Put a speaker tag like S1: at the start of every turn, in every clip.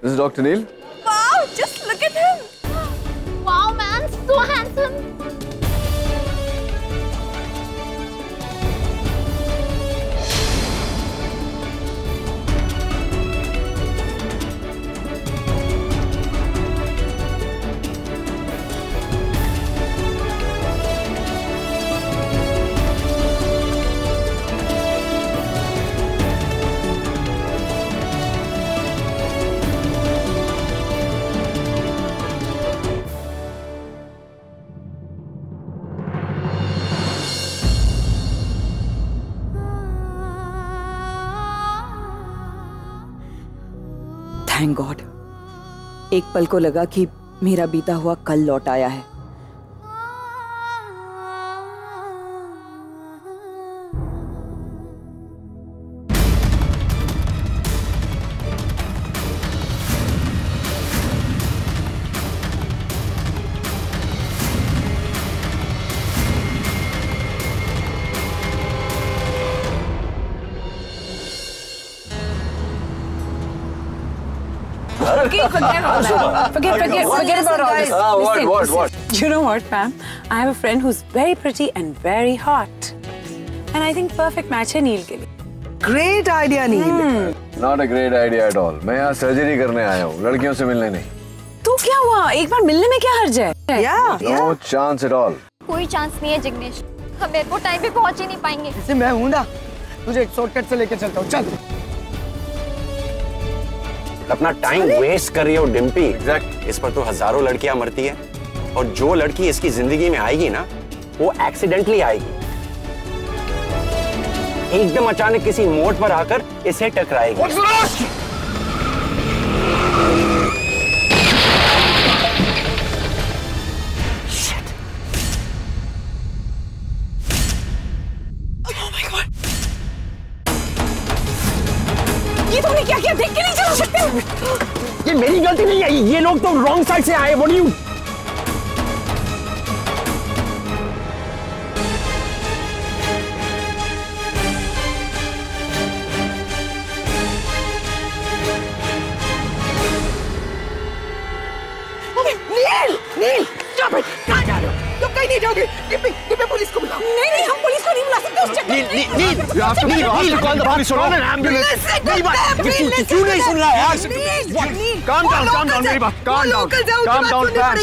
S1: This is Dr. Neil.
S2: Wow, just look at him.
S3: Wow, man, so handsome.
S2: Thank God, एक पल को लगा कि मेरा बीता हुआ कल लौट आया है।
S4: Forget about all this.
S1: What?
S4: You know what, ma'am? I have a friend who's very pretty and very hot, and I think perfect match है नील के लिए.
S5: Great idea, Neil.
S1: Not a great idea at all. मैं यहाँ surgery करने आया हूँ, लड़कियों से मिलने नहीं.
S4: तो क्या हुआ? एक बार मिलने में क्या हर्ज है?
S1: No chance at all.
S3: कोई चांस नहीं है जिग्नेश, हम एयरपोर्ट टाइम पे पहुंच ही नहीं पाएंगे।
S5: इसे मैं हूँ ना, तुझे एक शॉर्टकट से लेके चलता हूँ, चल।
S6: अपना टाइम वेस्ट कर रही हो डिम्पी। एग्जैक्ट। इस पर तो हजारों लड़कियां मरती है, और जो लड़की इसकी जिंदगी में आएगी ना, वो एक्सीडेंटली आएगी। एकदम अचानक किसी मोड़ पर आकर इसे टकराएगी।
S4: ये तुमने क्या किया? देख के नहीं चला सकते?
S6: ये मेरी गलती नहीं है, ये लोग तो रॉन्ग साइड से आए। What do you?
S5: Neel, stop it! कहाँ जा रहे हो? तुम कहीं नहीं जाओगे। डिम्पी, पुलिस को बुलाओ।
S4: नहीं, हम पुलिस को नहीं बुला सकते उस चक्कर में।
S1: Neel, call the police.
S6: Call an ambulance. क्यों नहीं सुन रहा यार?
S1: Calm down, मेरी बात. Calm down, Pam.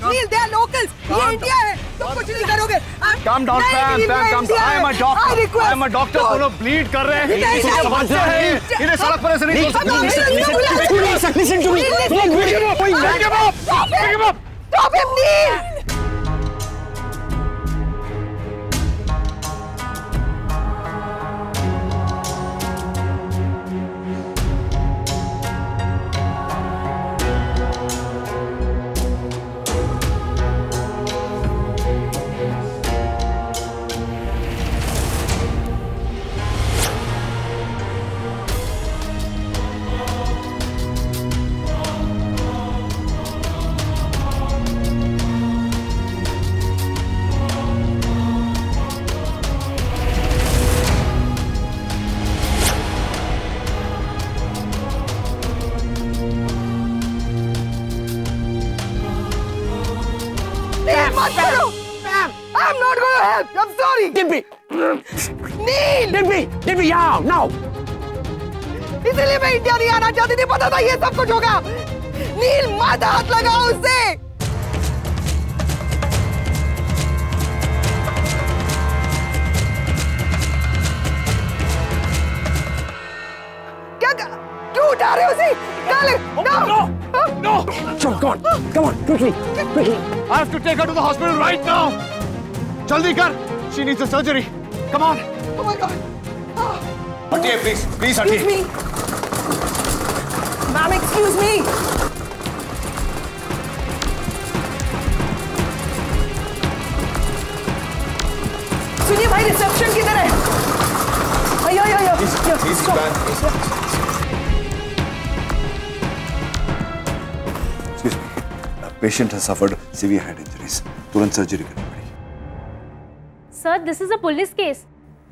S5: Neel, they are locals. ये इंडिया है, तुम कुछ नहीं करोगे।
S1: Calm down, Pam. I am a doctor. वो लोग bleed कर रहे हैं. समझते हैं? इन्हें सड़क पर ऐसे नहीं छोड़ सकते.
S6: Listen to me.
S1: Pick him up.
S5: Stop him, Neil! I'm not going to help. I'm sorry.
S6: Dimpy.
S5: Neil.
S6: Dimpy, yeah, now.
S5: इसीलिए मैं इंडिया नहीं आना चाहती थी, पता था ये सब कुछ होगा। नील, मत हाथ लगाओ उससे। क्यों उठा रहे हो उसे?
S6: No. Come on, quickly.
S1: I have to take her to the hospital right now. जल्दी कर. She needs a surgery. Come on.
S5: Oh my God.
S1: हटिए, please हटिए.
S5: Excuse me. Ma'am, excuse me. सुनिए भाई, रिसेप्शन किधर है? आयो.
S1: Please, man. Patient has suffered severe head injuries. तुरंत सर्जरी करनी पड़ेगी.
S3: Sir, this is a police case.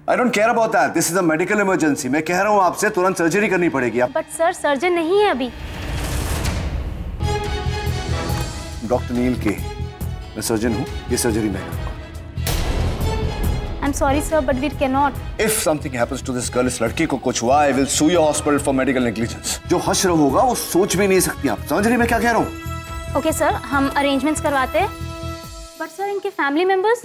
S1: I don't care about that. This is a medical emergency. मैं कह रहा हूँ आपसे तुरंत सर्जरी करनी पड़ेगी. आप.
S3: But sir, सर्जन नहीं है अभी.
S1: डॉक्टर नील के, मैं सर्जन हूँ, ये सर्जरी मैं करूँगा।
S3: I'm sorry sir, but we cannot.
S1: If something happens to this girl, इस लड़की को कुछ हुआ, I will sue your hospital for medical negligence. जो हश्र होगा वो सोच भी नहीं सकती आप, समझ रही मैं क्या कह रहा हूँ?
S3: Okay sir, हम arrangements करवाते हैं। But sir, इनके family members?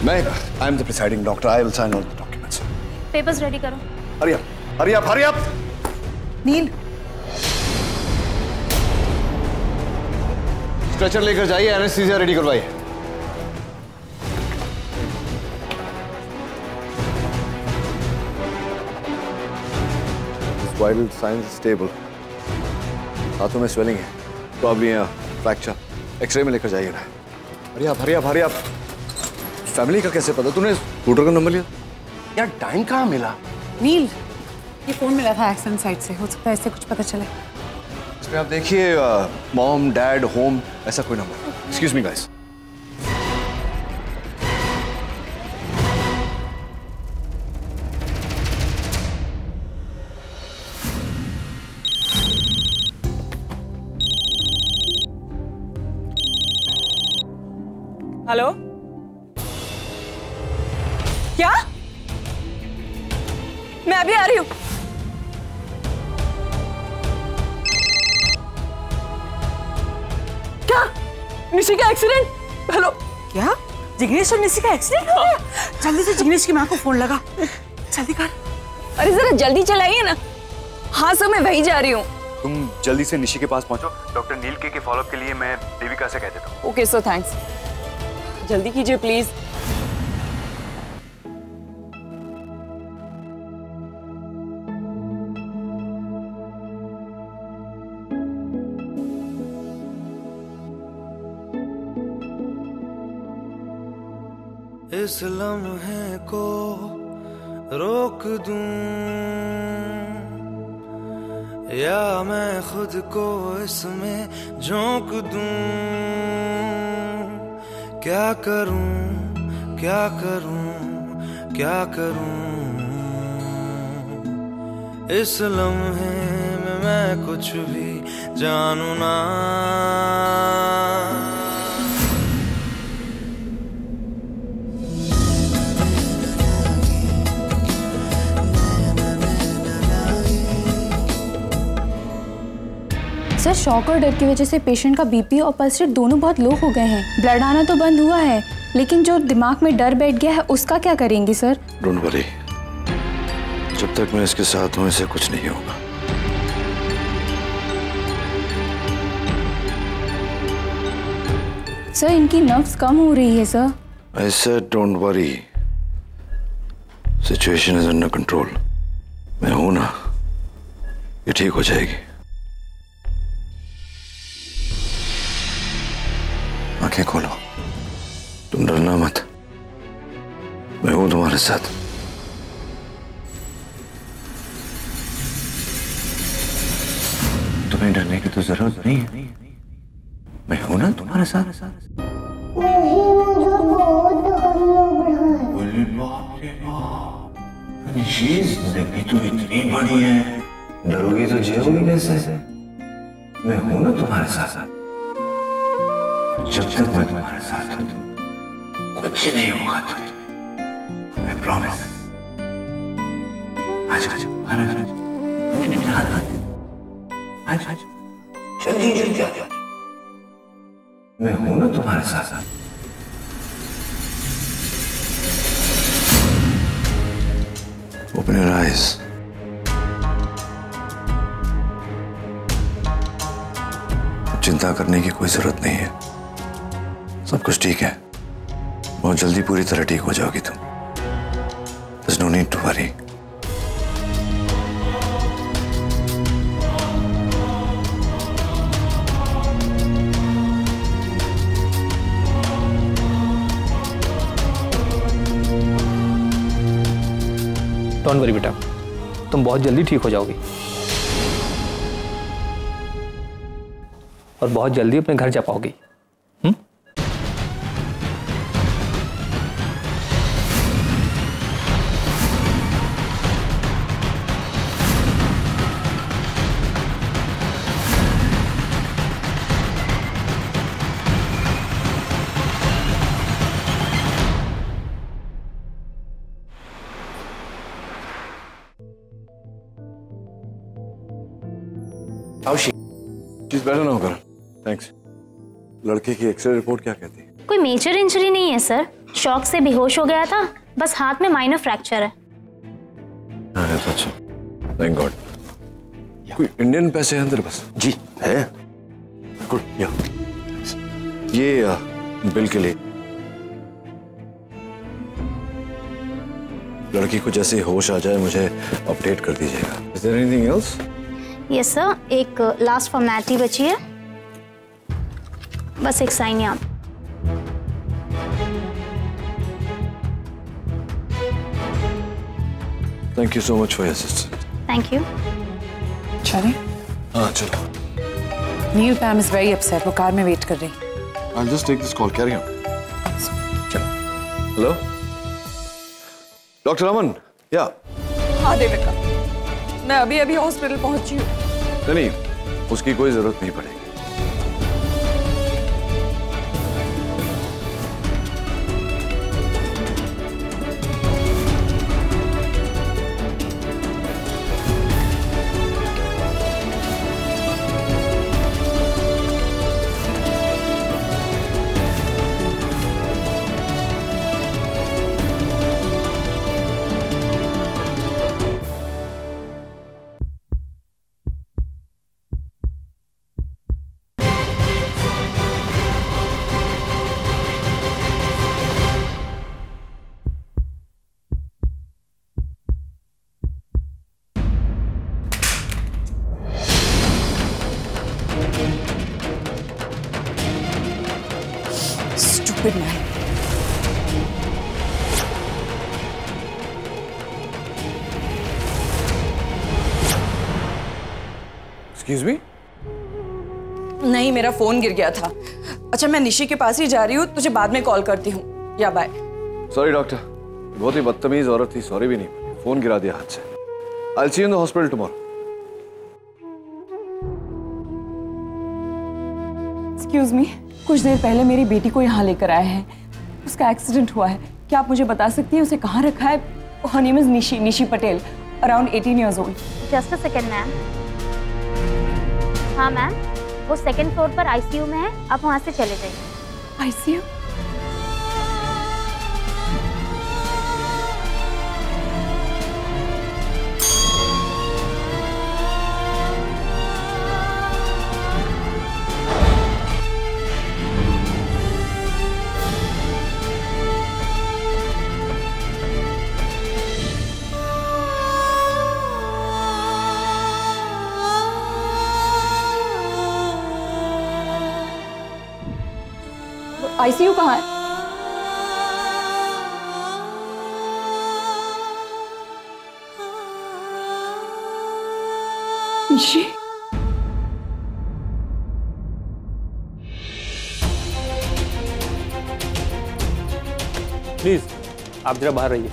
S1: I am the presiding doctor. I will sign all the documents.
S3: Papers ready करो।
S1: Hurry up! Hurry up! Hurry up!
S5: नील,
S1: स्ट्रेचर लेकर जाइए, एनेस्थीसिया रेडी करवाइए। वाइटल साइंस स्टेबल, हाथों में स्वेलिंग है, प्रॉब्लम है fracture, x ray में लेकर जाइए ना। हरी आप, हरी आप, हरी आप। फैमिली का कैसे पता? तूने स्कूटर का नंबर लिया?
S6: यार टाइम कहाँ मिला?
S4: नील, ये फोन मिला था एक्सीडेंट साइट से, हो सकता है इससे कुछ पता चले।
S1: इसमें आप देखिए मॉम, डैड, होम, ऐसा कोई number. Excuse me guys.
S2: Hello, क्या? मैं अभी आ रही हूँ। क्या? निशी का एक्सीडेंट? हेलो,
S4: क्या? जिग्नेश और निशी का एक्सीडेंट हो गया? जल्दी से जिग्नेश की माँ को फोन लगा, जल्दी कर।
S2: अरे जरा जल्दी चलाइए ना। हाँ सर, मैं वहीं जा रही हूँ।
S1: तुम जल्दी से निशी के पास पहुंचो, डॉक्टर नील के फॉलोअप के लिए मैं देविका से कह देता हूँ।
S2: Okay sir, thanks. जल्दी कीजिए प्लीज।
S7: इस लम्हे को रोक दूं या मैं खुद को इसमें झोंक दूं, क्या करूं, क्या करूं, क्या करूं। इस लम्हे में मैं कुछ भी जानू ना।
S3: सर, शॉक और डर की वजह से पेशेंट का बीपी और पल्स रेट दोनों बहुत लो हो गए हैं। ब्लड आना तो बंद हुआ है, लेकिन जो दिमाग में डर बैठ गया है उसका क्या करेंगे सर?
S8: डोंट वरी, जब तक मैं इसके साथ हूं इसे कुछ नहीं होगा।
S3: सर, इनकी नब्ज कम हो रही है sir.
S8: I said don't worry, situation is under control. मैं हूं ना, ये ठीक हो जाएगी। आंखें खोलो, तुम डरना मत, मैं हूं तुम्हारे साथ। तुम्हें डरने की तो जरूरत नहीं है, मैं हूं ना तुम्हारे साथ। जिंदगी तो इतनी बड़ी है, डरोगी तो जियोगी कैसे? मैं हूं ना तुम्हारे साथ। जब तक मैं तुम्हारे साथ हूं कुछ नहीं होगा तुम्हें, मैं प्रॉमिस। आज आज आज जल्दी जल्दी आ जाओ, मैं हूं ना तुम्हारे साथ। Open your eyes. चिंता करने की कोई जरूरत नहीं है, सब कुछ ठीक है। बहुत जल्दी पूरी तरह ठीक हो जाओगी तुम। There's no need to worry.
S9: Don't worry बेटा, तुम बहुत जल्दी ठीक हो जाओगी और बहुत जल्दी अपने घर जा पाओगी।
S6: How's she?
S1: She's better now, Karan. Thanks. लड़के की एक्सरे रिपोर्ट क्या कहती है?
S10: कोई मेजर इंजरी नहीं है सर, शॉक से बेहोश हो गया था, बस हाथ में माइनर फ्रैक्चर है।
S1: अच्छा, थैंक गॉड। कोई इंडियन पैसे हैं तेरे पास?
S6: जी है।
S1: गुड, या ये बिल के लिए। लड़की को जैसे होश आ जाए मुझे अपडेट कर दीजिएगा। Is there anything else?
S10: Yes sir, एक लास्ट फॉर्मेलिटी बची है, बस एक साइन यहाँ।
S1: Thank you so much for your assistance.
S10: Thank you.
S4: चले?
S1: हाँ चलो।
S4: नील पैम इज वेरी अपसेट, वो कार में वेट कर रही।
S1: I'll just take this call. Carry on. चलो। Hello? डॉक्टर अमन, या?
S2: हाँ देविका, मैं अभी अभी हॉस्पिटल पहुंची हूँ।
S1: नहीं, उसकी कोई जरूरत नहीं पड़ेगी।
S2: Stupid man.
S1: Excuse me?
S2: नहीं, मेरा फोन गिर गया था। अच्छा, मैं निशी के पास ही जा रही हूँ, तुझे बाद में कॉल करती हूँ। या बाय।
S1: सॉरी डॉक्टर, बहुत ही बदतमीज औरत थी, सॉरी भी नहीं, फोन गिरा दिया हाथ से। I'll see you in the hospital tomorrow.
S2: Excuse me, कुछ देर पहले मेरी बेटी को यहाँ लेकर आए हैं, उसका एक्सीडेंट हुआ है। क्या आप मुझे बता सकती हैं उसे कहाँ रखा है? Her name is Nishi Patel, around 18 years old.
S10: Just a second ma'am. हाँ मैम, वो सेकंड फ्लोर पर आईसीयू में है, आप वहाँ से चले जाइए।
S2: ICU? ICU कहाँ है? निशी?
S9: प्लीज आप जरा बाहर रहिए।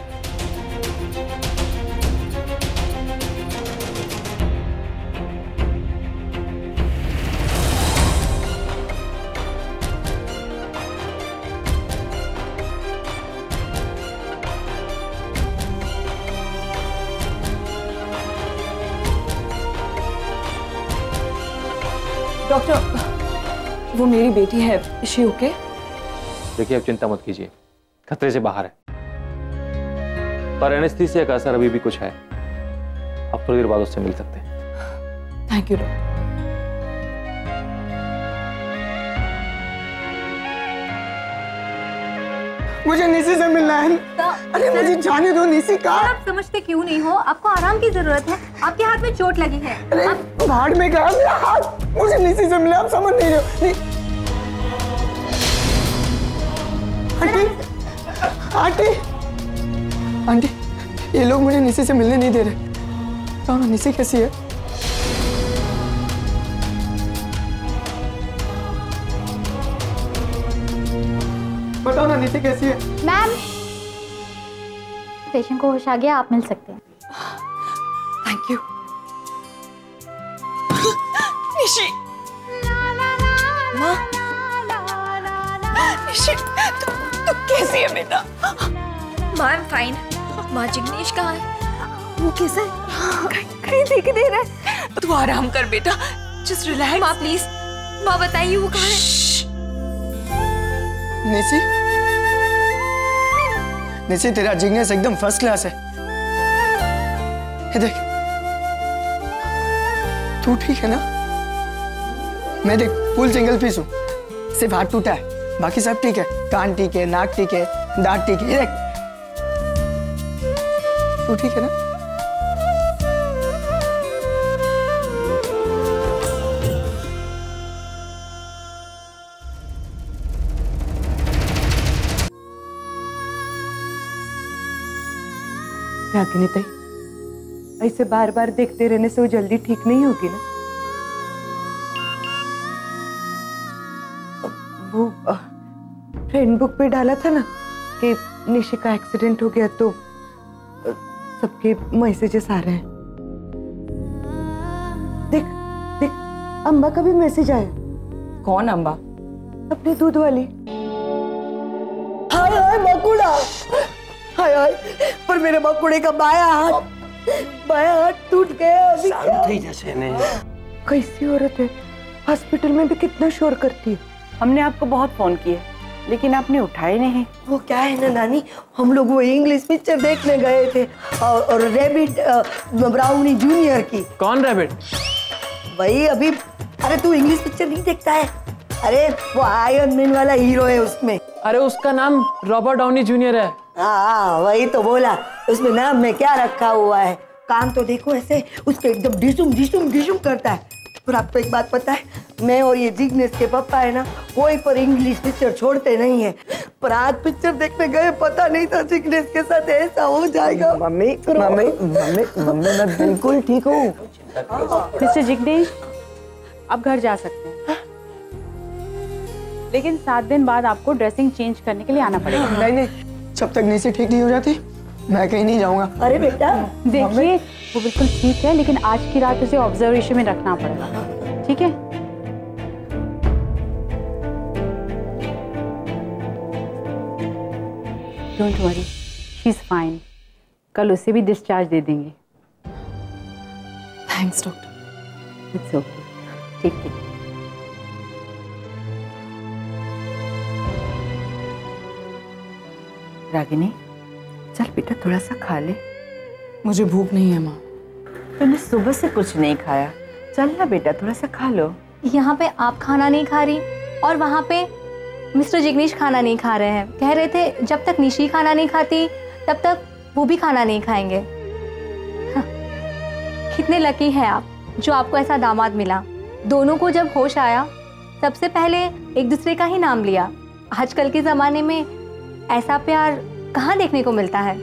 S2: डॉक्टर, वो मेरी बेटी है, इज शी ओके?
S9: देखिए, आप चिंता मत कीजिए, खतरे से बाहर है, पर एनेस्थीसिया का असर अभी भी कुछ है। आप थोड़ी देर बाद उससे मिल सकते हैं।
S2: Thank you doctor.
S5: मुझे निशी से मिलना है। अरे मुझे जाने दो। निशी का
S11: आप समझते क्यों नहीं हो? आपको आराम की जरूरत है, आपके हाथ में चोट लगी है।
S5: अरे भाड़ में गया मेरा हाथ, मुझे निशी से मिला, आप समझ नहीं रहे हो। आंटी, आंटी, ये लोग मुझे निशी से मिलने नहीं दे रहे। कौन? निशी कैसी है? बताओ ना, निशी कैसी है?
S10: मैम, पेशेंट को होश आ गया, आप मिल सकते हैं।
S2: Thank you. निशी, माँ, निशी, तू कैसी है बेटा?
S11: माँ, आई एम फाइन। माँ, जिग्नेश कहाँ है? वो कैसा है? कहीं दिख नहीं रहा है।
S2: तू आराम कर बेटा, जस्ट रिलैक्स।
S3: माँ प्लीज, माँ बताइए वो कहाँ है?
S5: निशी, निशी तेरा जिग्नेस एकदम फर्स्ट क्लास है। ये देख, तू ठीक है ना? मैं देख फुल सिंगल पीस हूँ, सिर्फ हाथ टूटा है, बाकी सब ठीक है। कान ठीक है, नाक ठीक है, दांत ठीक है। ये देख, तू ठीक है ना?
S2: रागिनी ताई, ऐसे बार बार देखते रहने से वो जल्दी ठीक नहीं होगी ना। वो फ्रेंड बुक पे डाला था ना कि निशी का एक्सीडेंट हो गया, तो सबके मैसेजेस आ रहे हैं। देख देख, अम्बा का भी मैसेज आया। कौन अम्बा? अपने दूध वाली।
S5: हाय हाय मकुड़ा, हाय हाय, पर मेरे मकुड़े का बाया हाथ टूट गया। अभी
S2: कैसी औरत है, हॉस्पिटल में भी कितना शोर करती है। हमने आपको बहुत फोन किए लेकिन आपने उठाए नहीं।
S5: वो क्या है ना नानी, हम लोग वो इंग्लिश पिक्चर देखने गए थे और रैबिट ब्राउनी जूनियर की।
S9: कौन रैबिट?
S5: वही अभी। अरे तू इंग्लिश पिक्चर नहीं देखता है? अरे वो आयरन मैन वाला हीरो है उसमें।
S9: अरे उसका नाम रॉबर्ट डाउनी जूनियर है।
S5: हाँ वही तो बोला, उसमें नाम में क्या रखा हुआ है। काम तो देखो ऐसे उस पे एकदम डिशुम डिशुम डिशुम करता है। पर आपको एक बात पता है, मैं और ये जिग्नेश के पापा है ना, कोई पर इंग्लिश पिक्चर छोड़ते नहीं है। पर आज पिक्चर देखने गए, पता नहीं था जिग्नेश के साथ ऐसा हो जाएगा। मम्मी मम्मी मम्मी मम्मी मैं बिल्कुल ठीक हूँ।
S4: मिस्टर जिग्नेश, आप घर जा सकते हैं, लेकिन 7 दिन बाद आपको ड्रेसिंग चेंज करने के लिए आना पड़ेगा।
S5: नहीं नहीं, जब तक निशी ठीक नहीं हो जाती मैं कहीं नहीं जाऊंगा। अरे बेटा
S4: देखिए, वो बिल्कुल ठीक है, लेकिन आज की रात उसे ऑब्जर्वेशन में रखना पड़ेगा, ठीक है? Don't worry, she is fine. कल उसे भी डिस्चार्ज दे देंगे।
S2: Thanks doctor.
S4: इट्स ओके, ठीक है। रागिनी, चल बेटा थोड़ा सा खा ले।
S2: मुझे भूख नहीं है माँ।
S4: तूने सुबह से कुछ नहीं खाया, चल ना बेटा थोड़ा सा खा लो।
S11: यहाँ पे आप खाना नहीं खा रही और वहाँ पे मिस्टर जिग्नेश खाना नहीं खा रहे हैं। कह रहे थे जब तक निशी खाना नहीं खाती तब तक वो भी खाना नहीं खाएंगे। हाँ, कितने लकी हैं आप जो आपको ऐसा दामाद मिला। दोनों को जब होश आया सबसे पहले एक दूसरे का ही नाम लिया। आजकल के ज़माने में ऐसा प्यार कहाँ देखने को मिलता है।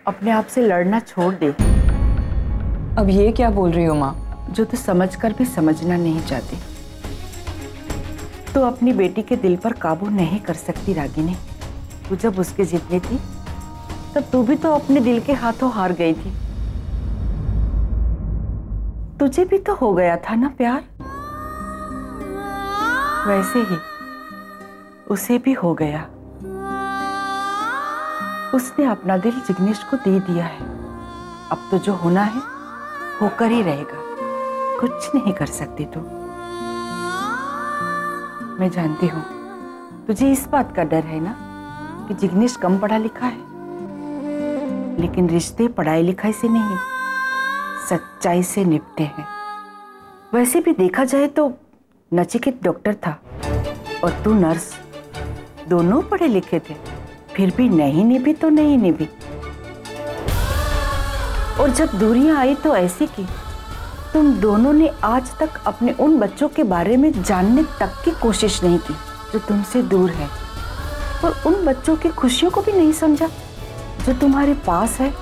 S4: अपने आप से लड़ना छोड़ दे।
S2: अब ये क्या बोल रही हो माँ?
S4: जो तू समझकर भी समझना नहीं चाहती, तो अपनी बेटी के दिल पर काबू नहीं कर सकती रागिनी। तू जब उसके जितनी थी तब तू भी तो अपने दिल के हाथों हार गई थी। तुझे भी तो हो गया था ना प्यार, वैसे ही उसे भी हो गया। उसने अपना दिल जिग्नेश को दे दिया है। अब तो जो होना है होकर ही रहेगा, कुछ नहीं कर सकती तू। मैं जानती हूँ तुझे इस बात का डर है ना कि जिग्नेश कम पढ़ा लिखा है, लेकिन रिश्ते पढ़ाई लिखाई से नहीं, सच्चाई से निपटे हैं। वैसे भी देखा जाए तो नचिकेत डॉक्टर था और तू नर्स, दोनों पढ़े लिखे थे, फिर भी नहीं निभी तो नहीं निभी। और जब दूरियां आई तो ऐसी की, तुम दोनों ने आज तक अपने उन बच्चों के बारे में जानने तक की कोशिश नहीं की जो तुमसे दूर है, और उन बच्चों की खुशियों को भी नहीं समझा जो तुम्हारे पास है।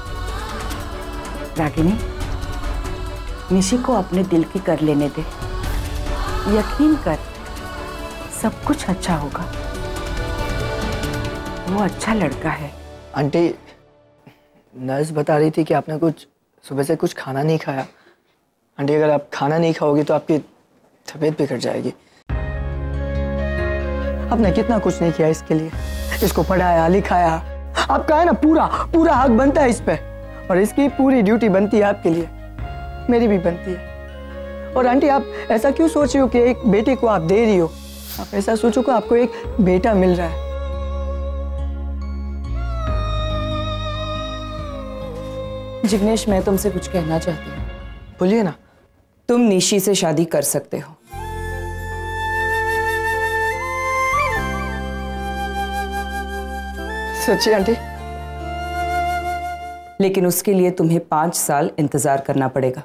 S4: रागिनी, निशी को अपने दिल की कर लेने दे। यकीन कर, सब कुछ अच्छा होगा। वो अच्छा लड़का है।
S5: आंटी, नर्स बता रही थी कि आपने कुछ सुबह से कुछ खाना नहीं खाया। आंटी, अगर आप खाना नहीं खाओगी तो आपकी तबीयत बिगड़ जाएगी। आपने कितना कुछ नहीं किया इसके लिए, इसको पढ़ाया लिखाया, आपका है ना पूरा पूरा हक बनता है इस पे, और इसकी पूरी ड्यूटी बनती है आपके लिए, मेरी भी बनती है। और आंटी आप ऐसा क्यों सोच रही हो कि एक बेटे को आप दे रही हो? आप ऐसा सोचो कि आपको एक बेटा मिल रहा है।
S2: जिग्नेश, मैं तुमसे कुछ कहना चाहती हूँ।
S5: बोलिए ना।
S2: तुम निशी से शादी कर सकते हो।
S5: सच्ची आंटी?
S2: लेकिन उसके लिए तुम्हें 5 साल इंतजार करना पड़ेगा।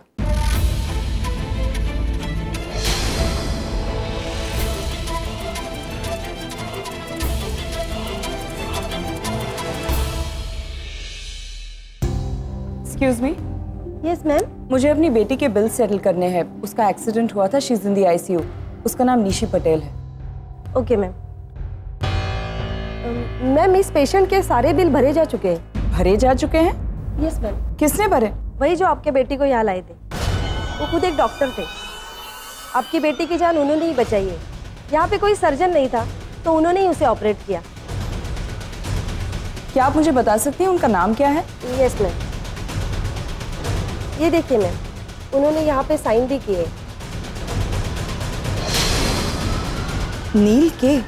S2: Excuse me.
S12: Yes ma'am.
S2: मुझे अपनी बेटी के बिल सेटल करने हैं। उसका एक्सीडेंट हुआ था, she is in the ICU। उसका नाम निशी पटेल है।
S12: Okay ma'am. मैम इस पेशेंट के सारे बिल भरे जा चुके हैं।
S2: भरे जा चुके हैं?
S12: Yes ma'am.
S2: किसने भरे?
S12: वही जो आपके बेटी को यहाँ लाए थे। वो खुद एक डॉक्टर थे। आपकी बेटी की जान उन्होंने ही बचाई है। यहाँ पे कोई सर्जन नहीं था तो उन्होंने ही उसे ऑपरेट किया।
S2: क्या आप मुझे बता सकती हैं उनका नाम क्या है?
S12: यस मैम, ये देखिए मैम, उन्होंने यहाँ पे साइन भी किए।
S2: नील के?